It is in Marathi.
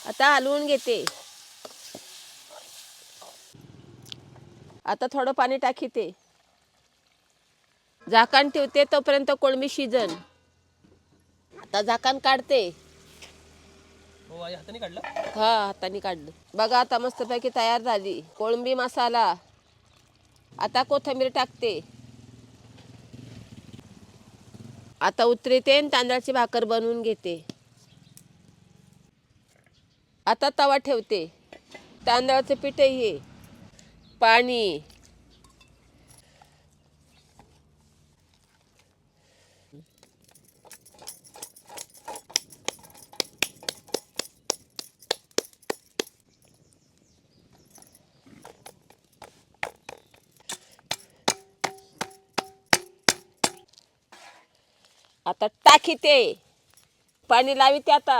आता हलवून घेते. आता थोडं पाणी टाकीते. झाकण ठेवते तोपर्यंत कोळंबी शिजन. आता झाकण काढते. हो आई हाताने काढलं. हा हाताने काढलं. बघा आता मस्तपैकी तयार झाली कोळंबी मसाला. आता कोथिंबीर टाकते. आता उतरते आणि तांदळाची भाकर बनवून घेते. आता तवा ठेवते. तांदळाचं पीठ हे पाणी आता टाकीते. पाणी लाविते आता.